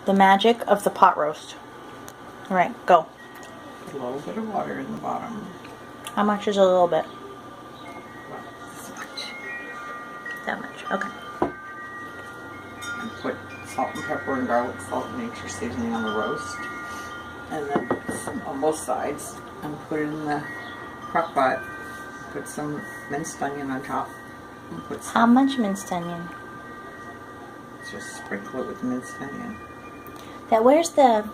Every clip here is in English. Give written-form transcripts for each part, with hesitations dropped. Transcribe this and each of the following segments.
The magic of the pot roast. All right, go. A little bit of water in the bottom. How much is a little bit? Well, this much. That much. Okay. And put salt and pepper and garlic salt and nature seasoning on the roast. And then put some on both sides. And put it in the crock pot. Put some minced onion on top. And put How some, much minced onion? just sprinkle it with minced onion. That where's the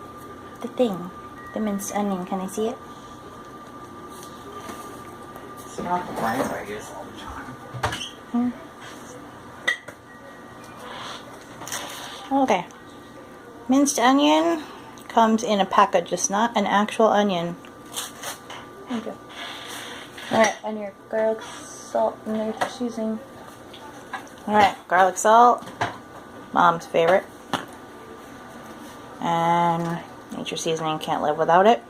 thing? The minced onion. Can I see it? It's not the brand I use all the time. Okay. Minced onion comes in a package. It's not an actual onion. Thank you. Alright, and your garlic salt and your seasoning. Alright, garlic salt. Mom's favorite. And nature seasoning, can't live without it.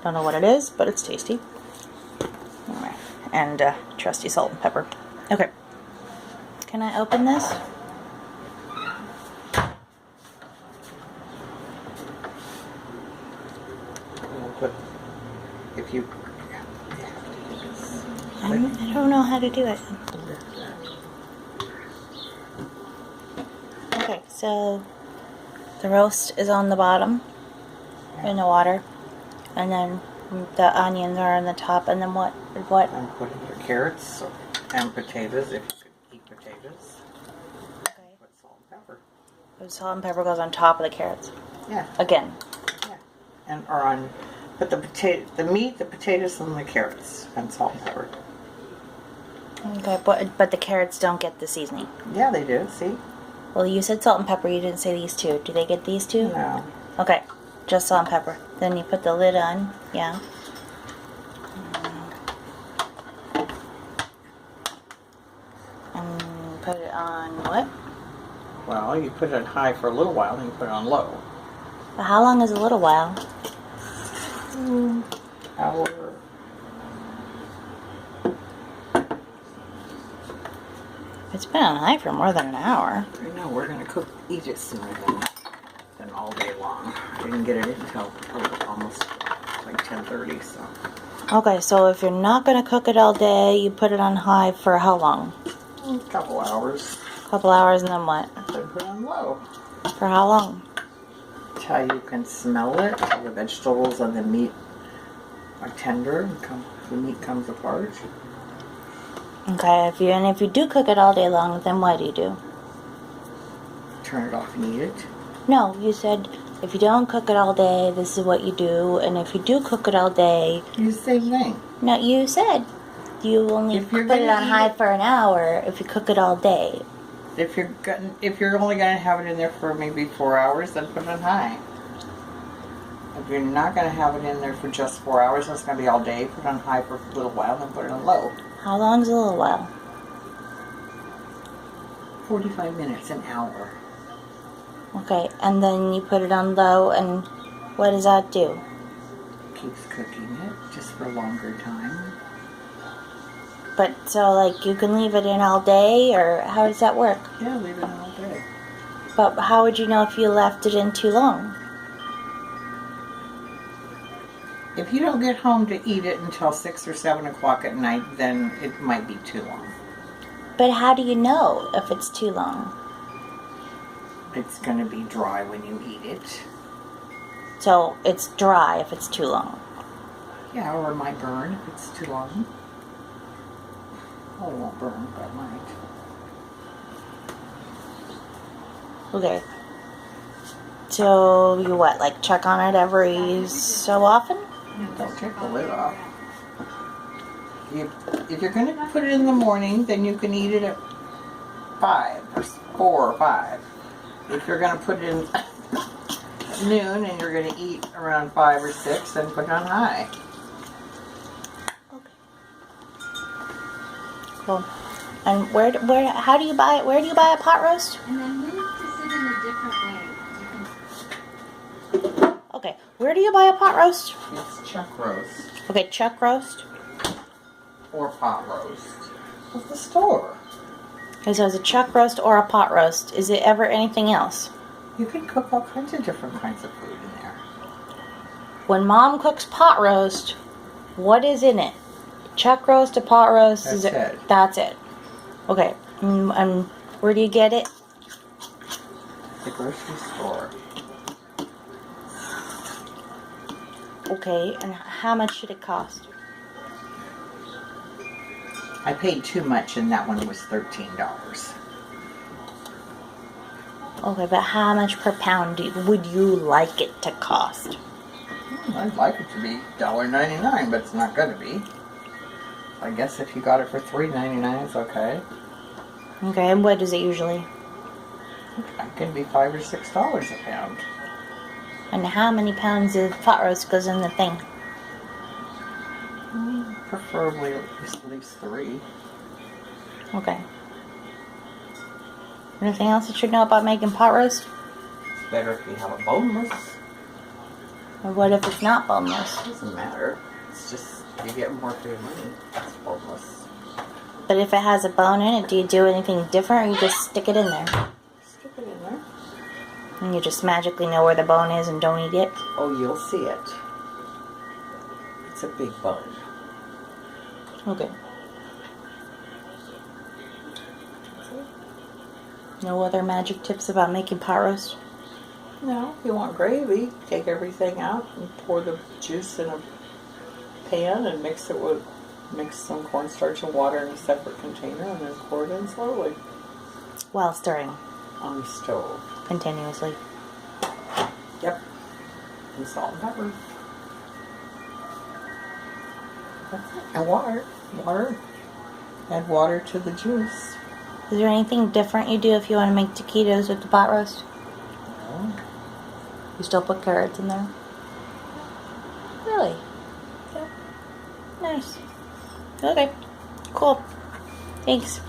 Don't know what it is, but it's tasty. Alright, and trusty salt and pepper. Okay. Can I open this? But if you... I don't know how to do it. Okay, so the roast is on the bottom in the water, and then the onions are on the top, and then what? And put in your carrots and potatoes if you could eat potatoes. Okay. Put salt and pepper. The salt and pepper goes on top of the carrots. Yeah. Again. Yeah. And or on put the meat, the potatoes, and the carrots and salt and pepper. Okay, but the carrots don't get the seasoning. Yeah, they do. See? Well, you said salt and pepper. You didn't say these two. Do they get these two? No. Okay, just salt and pepper. Then you put the lid on. Yeah. And put it on what? Well, you put it on high for a little while, then you put it on low. But how long is a little while? Hour. It's been on high for more than an hour. No, we're gonna eat it sooner than all day long. I didn't get it until almost like 10:30. So. Okay, so if you're not going to cook it all day, you put it on high for how long? A couple hours. A couple hours, and then what? Then put it on low. For how long? Till you can smell it, till the vegetables and the meat are tender and the meat comes apart. Okay, if you do cook it all day long, then what do you do? Turn it off and eat it. No, you said if you don't cook it all day, this is what you do, and if you do cook it all day, Do the same thing. no, you said you only If you're put it gonna on eat high it- for an hour if you cook it all day. If you're only gonna have it in there for maybe 4 hours, then put it on high. If you're not gonna have it in there for just 4 hours, and it's gonna be all day, put it on high for a little while, then put it on low. How long is a little while? 45 minutes, an hour. Okay, and then you put it on low, and what does that do? Keeps cooking it just for a longer time. But so, like, you can leave it in all day, or how does that work? Yeah, leave it all day. But how would you know if you left it in too long? If you don't get home to eat it until 6 or 7 o'clock at night, then it might be too long. But how do you know if it's too long? It's going to be dry when you eat it. So it's dry if it's too long. Yeah, or it might burn if it's too long. Oh, it won't burn, but it might. Okay. So you what, like check on it every so often? Don't take the lid off. If you're going to put it in the morning, then you can eat it at 5 or 4 or 5. If you're going to put it in noon and you're going to eat around 5 or 6, then put it on high. Okay. Cool. And how do you buy it? Where do you buy a pot roast? And then move to sit in a different way. You can Okay. Where do you buy a pot roast? It's chuck roast Okay, chuck roast. or pot roast at the store. Okay, so it's a chuck roast or a pot roast. Is it ever anything else? You can cook all kinds of different kinds of food in there. When Mom cooks pot roast, what is in it? Chuck roast, a pot roast. That's is it. That's it. Okay. And where do you get it? The grocery store. Okay. And how much should it cost? I paid too much and that one was $13. Okay, but how much per pound would you like it to cost? I'd like it to be $1.99, but it's not going to be. I guess if you got it for $3.99, it's okay. Okay, and what is it usually? It can be $5 or $6 a pound. And how many pounds of pot roast goes in the thing? Preferably at least 3. Okay. Anything else that you know about making pot roast? It's better if you have a boneless. Or what if it's not boneless? Doesn't matter. It's just you get more for your money. It's boneless. But if it has a bone in it, do you do anything different or you just stick it in there? Stick it in there. And you just magically know where the bone is and don't eat it? Oh, you'll see it. It's a big bone. Okay. No other magic tips about making pot roast? No, if you want gravy, take everything out and pour the juice in a pan and mix some cornstarch and water in a separate container and then pour it in slowly While stirring on the stove. continuously. Yep. And salt and pepper. That's it. And water. Water. Add water to the juice. Is there anything different you do if you want to make taquitos with the pot roast? No. You still put carrots in there? Really? Yep. Nice. Okay. Cool. Thanks.